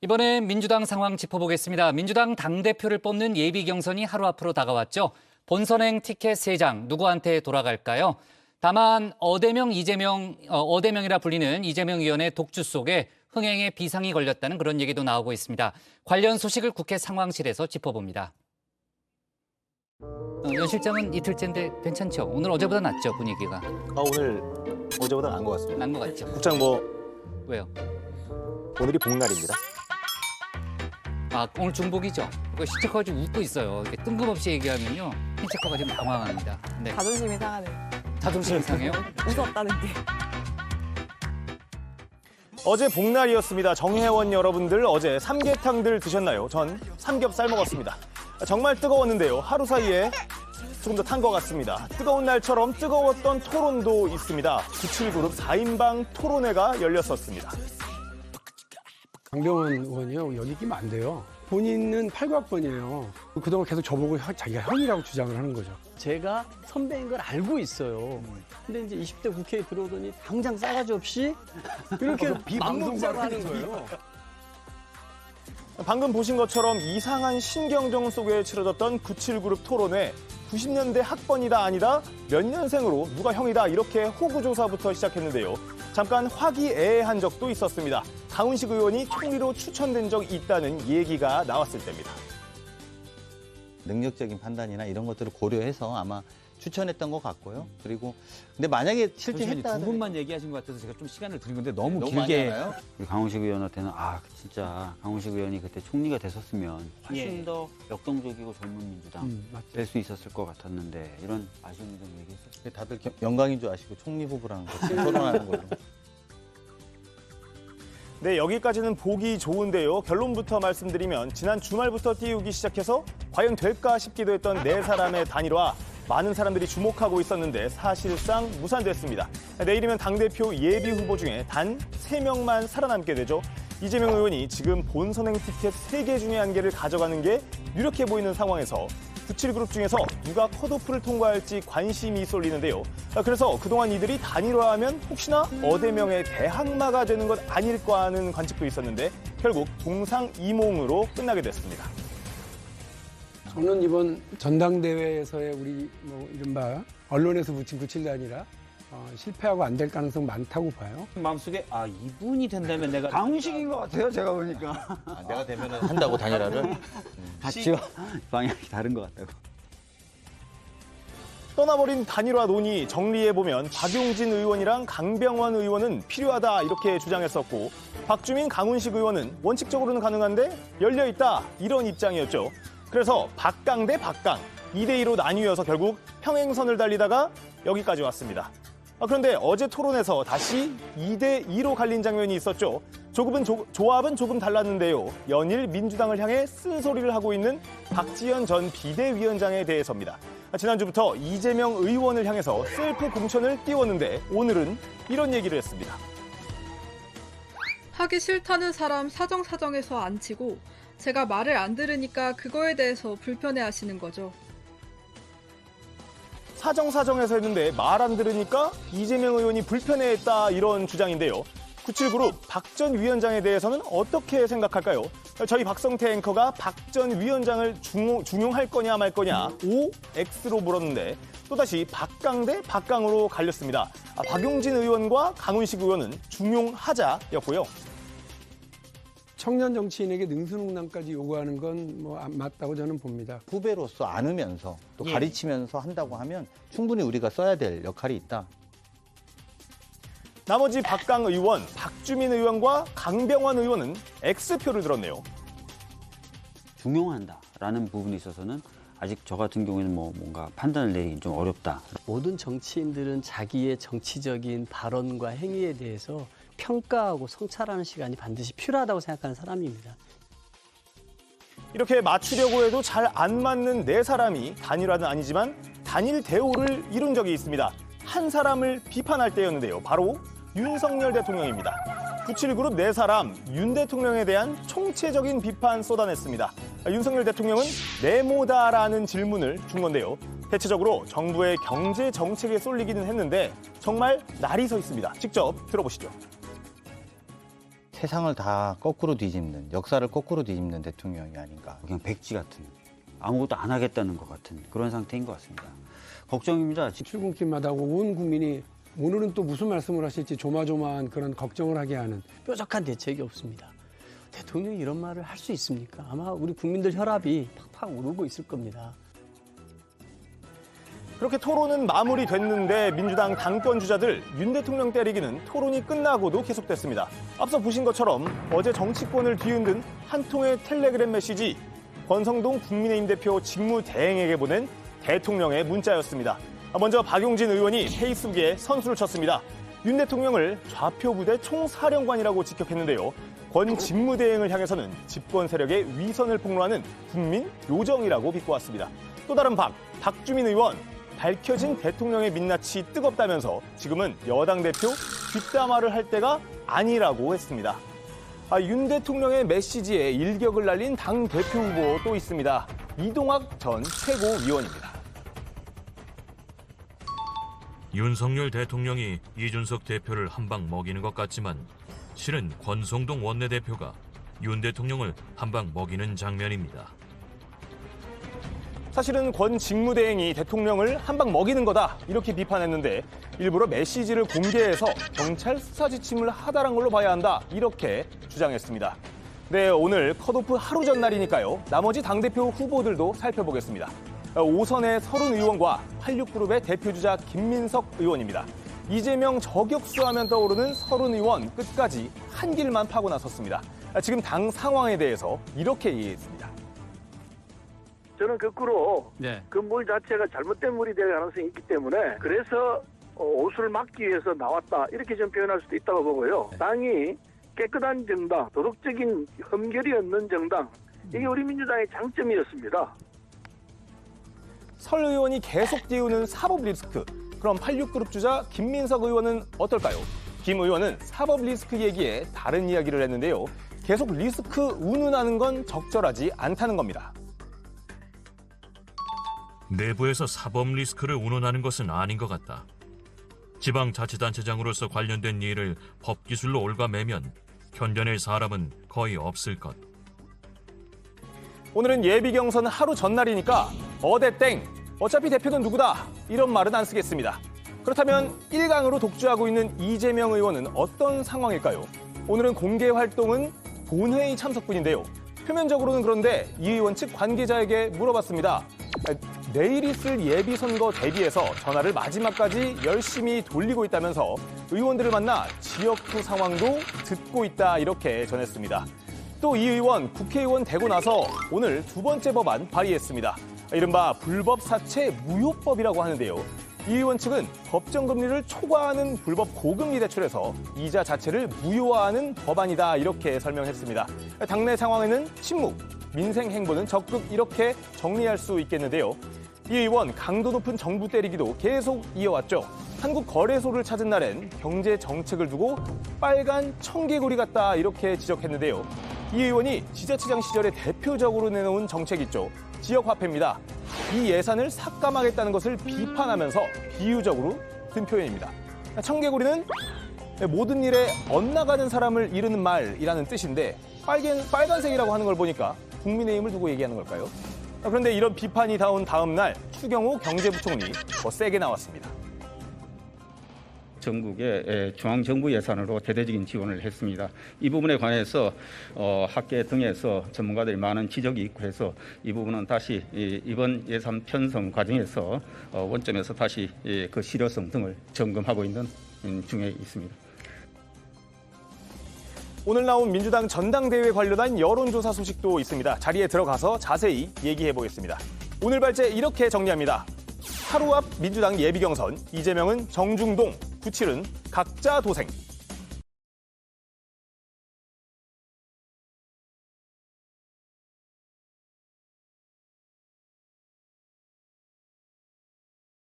이번엔 민주당 상황 짚어보겠습니다. 민주당 당대표를 뽑는 예비 경선이 하루 앞으로 다가왔죠. 본선행 티켓 3장 누구한테 돌아갈까요? 다만 어대명이라 불리는 이재명 의원의 독주 속에 흥행에 비상이 걸렸다는 그런 얘기도 나오고 있습니다. 관련 소식을 국회 상황실에서 짚어봅니다. 연 실장은 이틀째인데 괜찮죠? 오늘 어제보다 낫죠, 분위기가? 오늘 어제보다 나은 것 같습니다. 난 것 같죠? 국장 왜요? 오늘이 복날입니다. 오늘 중복이죠? 시체커가 지금 웃고 있어요. 이렇게 뜬금없이 얘기하면요. 시체커가 지금 당황합니다. 네. 자존심이 상하네. 자존심이 상해요? 무섭다는 게. 어제 복날이었습니다. 정혜원 여러분들 어제 삼계탕들 드셨나요? 전 삼겹살 먹었습니다. 정말 뜨거웠는데요. 하루 사이에 조금 더 탄 것 같습니다. 뜨거운 날처럼 뜨거웠던 토론도 있습니다. 97그룹 4인방 토론회가 열렸었습니다. 강병원 의원이요. 여기 끼면 안 돼요. 본인은 8학번이에요. 그동안 계속 저보고 자기가 형이라고 주장을 하는 거죠. 제가 선배인 걸 알고 있어요. 근데 이제 20대 국회에 들어오더니 당장 싸가지 없이 이렇게 방송사를 하는 거예요. 방금 보신 것처럼 이상한 신경정 속에 치러졌던 97그룹 토론회. 90년대 학번이다 아니다 몇 년생으로 누가 형이다 이렇게 호구조사부터 시작했는데요. 잠깐 화기애애한 적도 있었습니다. 강훈식 의원이 총리로 추천된 적 있다는 얘기가 나왔을 때입니다. 능력적인 판단이나 이런 것들을 고려해서 아마 추천했던 것 같고요. 그리고 근데 만약에 실제 했다 두 분만 얘기하신 것 같아서 제가 좀 시간을 드린 건데 너무 너무 길게 많이 하나요? 우리 강훈식 의원한테는 진짜 강훈식 의원이 그때 총리가 됐었으면 훨씬 더 역동적이고 젊은 민주당 맞죠. 될 수 있었을 것 같았는데 이런 아쉬움을 좀 얘기했었어요. 다들 영광인 줄 아시고 총리 후보랑 같이 토론하는 걸로. 네, 여기까지는 보기 좋은데요. 결론부터 말씀드리면 지난 주말부터 띄우기 시작해서 과연 될까 싶기도 했던 네 사람의 단일화. 많은 사람들이 주목하고 있었는데 사실상 무산됐습니다. 내일이면 당대표 예비 후보 중에 단 3명만 살아남게 되죠. 이재명 의원이 지금 본선행 티켓 3개 중에 1개를 가져가는 게 유력해 보이는 상황에서 97그룹 중에서 누가 컷오프를 통과할지 관심이 쏠리는데요. 그래서 그동안 이들이 단일화하면 혹시나 어대명의 대항마가 되는 것 아닐까 하는 관측도 있었는데 결국 동상이몽으로 끝나게 됐습니다. 저는 이번 전당대회에서의 우리 이른바 언론에서 붙인 97이 아니라 실패하고 안 될 가능성 많다고 봐요. 마음속에 이분이 된다면 내가 강훈식인 것 같아요. 제가 보니까 내가 되면 한다고 단일화를. 같이 방향이 다른 것 같다고. 떠나버린 단일화 논의 정리해보면 박용진 의원이랑 강병원 의원은 필요하다 이렇게 주장했었고 박주민, 강훈식 의원은 원칙적으로는 가능한데 열려있다 이런 입장이었죠. 그래서 박강 대 박강 2대2로 나뉘어서 결국 평행선을 달리다가 여기까지 왔습니다. 그런데 어제 토론에서 다시 2대2로 갈린 장면이 있었죠. 조합은 조금 달랐는데요. 연일 민주당을 향해 쓴소리를 하고 있는 박지원 전 비대위원장에 대해서입니다. 지난주부터 이재명 의원을 향해서 셀프 공천을 띄웠는데 오늘은 이런 얘기를 했습니다. 하기 싫다는 사람 사정사정해서 안 치고 제가 말을 안 들으니까 그거에 대해서 불편해하시는 거죠. 사정사정해서 했는데 말 안 들으니까 이재명 의원이 불편해했다 이런 주장인데요. 97그룹 박 전 위원장에 대해서는 어떻게 생각할까요? 저희 박성태 앵커가 박 전 위원장을 중용할 거냐 말 거냐 O, X로 물었는데 또다시 박강 대 박강으로 갈렸습니다. 박용진 의원과 강훈식 의원은 중용하자였고요. 청년 정치인에게 능수능란까지 요구하는 건 맞다고 저는 봅니다. 후배로서 안으면서 또 가르치면서 한다고 하면 충분히 우리가 써야 될 역할이 있다. 나머지 박강 의원, 박주민 의원과 강병원 의원은 X표를 들었네요. 중용한다라는 부분에 있어서는 아직 저 같은 경우에는 뭔가 판단을 내리긴 좀 어렵다. 모든 정치인들은 자기의 정치적인 발언과 행위에 대해서 평가하고 성찰하는 시간이 반드시 필요하다고 생각하는 사람입니다. 이렇게 맞추려고 해도 잘 안 맞는 네 사람이 단일화는 아니지만 단일 대오를 이룬 적이 있습니다. 한 사람을 비판할 때였는데요. 바로 윤석열 대통령입니다. 97그룹 네 사람 윤 대통령에 대한 총체적인 비판 쏟아냈습니다. 윤석열 대통령은 네모다라는 질문을 준 건데요. 대체적으로 정부의 경제 정책에 쏠리기는 했는데 정말 날이 서 있습니다. 직접 들어보시죠. 세상을 다 거꾸로 뒤집는, 역사를 거꾸로 뒤집는 대통령이 아닌가. 그냥 백지 같은, 아무것도 안 하겠다는 것 같은 그런 상태인 것 같습니다. 걱정입니다. 출근길마다 하고 온 국민이 오늘은 또 무슨 말씀을 하실지 조마조마한 그런 걱정을 하게 하는 뾰족한 대책이 없습니다. 대통령이 이런 말을 할 수 있습니까? 아마 우리 국민들 혈압이 팍팍 오르고 있을 겁니다. 그렇게 토론은 마무리됐는데 민주당 당권 주자들 윤 대통령 때리기는 토론이 끝나고도 계속됐습니다. 앞서 보신 것처럼 어제 정치권을 뒤흔든 한 통의 텔레그램 메시지, 권성동 국민의힘 대표 직무대행에게 보낸 대통령의 문자였습니다. 먼저 박용진 의원이 페이스북에 선수를 쳤습니다. 윤 대통령을 좌표부대 총사령관이라고 직격했는데요. 권 직무대행을 향해서는 집권 세력의 위선을 폭로하는 국민 요정이라고 비꼬았습니다. 또 다른 박주민 의원, 밝혀진 대통령의 민낯이 뜨겁다면서 지금은 여당 대표 뒷담화를 할 때가 아니라고 했습니다. 윤 대통령의 메시지에 일격을 날린 당 대표 후보 또 있습니다. 이동학 전 최고위원입니다. 윤석열 대통령이 이준석 대표를 한 방 먹이는 것 같지만 실은 권성동 원내대표가 윤 대통령을 한 방 먹이는 장면입니다. 사실은 권 직무대행이 대통령을 한 방 먹이는 거다 이렇게 비판했는데 일부러 메시지를 공개해서 경찰 수사 지침을 하달한 걸로 봐야 한다 이렇게 주장했습니다. 네, 오늘 컷오프 하루 전날이니까요. 나머지 당대표 후보들도 살펴보겠습니다. 5선의 서른 의원과 86그룹의 대표주자 김민석 의원입니다. 이재명 저격수하면 떠오르는 서른 의원 끝까지 한 길만 파고 나섰습니다. 지금 당 상황에 대해서 이렇게 얘기했습니다. 저는 거꾸로 그 물 자체가 잘못된 물이 될 가능성이 있기 때문에 그래서 옷을 막기 위해서 나왔다 이렇게 좀 표현할 수도 있다고 보고요. 당이 깨끗한 정당, 도덕적인 흠결이 없는 정당, 이게 우리 민주당의 장점이었습니다. 설 의원이 계속 띄우는 사법 리스크. 그럼 86그룹 주자 김민석 의원은 어떨까요? 김 의원은 사법 리스크 얘기에 다른 이야기를 했는데요. 계속 리스크 운운하는 건 적절하지 않다는 겁니다. 내부에서 사법 리스크를 운운하는 것은 아닌 것 같다. 지방자치단체장으로서 관련된 일을 법기술로 옭아매면 견뎌낼 사람은 거의 없을 것. 오늘은 예비경선 하루 전날이니까 어대 땡, 어차피 대표는 누구다 이런 말은 안 쓰겠습니다. 그렇다면 1강으로 독주하고 있는 이재명 의원은 어떤 상황일까요? 오늘은 공개 활동은 본회의 참석뿐인데요. 표면적으로는 그런데 이 의원 측 관계자에게 물어봤습니다. 내일 있을 예비선거 대비해서 전화를 마지막까지 열심히 돌리고 있다면서 의원들을 만나 지역구 상황도 듣고 있다 이렇게 전했습니다. 또 이 의원 국회의원 되고 나서 오늘 두 번째 법안 발의했습니다. 이른바 불법 사채 무효법이라고 하는데요. 이 의원 측은 법정금리를 초과하는 불법 고금리 대출에서 이자 자체를 무효화하는 법안이다 이렇게 설명했습니다. 당내 상황에는 침묵, 민생 행보는 적극 이렇게 정리할 수 있겠는데요. 이 의원 강도 높은 정부 때리기도 계속 이어왔죠. 한국거래소를 찾은 날엔 경제 정책을 두고 빨간 청개구리 같다 이렇게 지적했는데요. 이 의원이 지자체장 시절에 대표적으로 내놓은 정책 있죠. 지역화폐입니다. 이 예산을 삭감하겠다는 것을 비판하면서 비유적으로 든 표현입니다. 청개구리는 모든 일에 엇나가는 사람을 이르는 말이라는 뜻인데 빨간색이라고 하는 걸 보니까 국민의힘을 두고 얘기하는 걸까요? 그런데 이런 비판이 나온 다음 날 추경호 경제부총리 더 세게 나왔습니다. 전국의 중앙정부 예산으로 대대적인 지원을 했습니다. 이 부분에 관해서 학계 등에서 전문가들이 많은 지적이 있고 해서 이 부분은 다시 이번 예산 편성 과정에서 원점에서 다시 그 실효성 등을 점검하고 있는 중에 있습니다. 오늘 나온 민주당 전당대회 관련한 여론조사 소식도 있습니다. 자리에 들어가서 자세히 얘기해 보겠습니다. 오늘 발제 이렇게 정리합니다. 하루 앞 민주당 예비경선, 이재명은 정중동, 97은 각자 도생.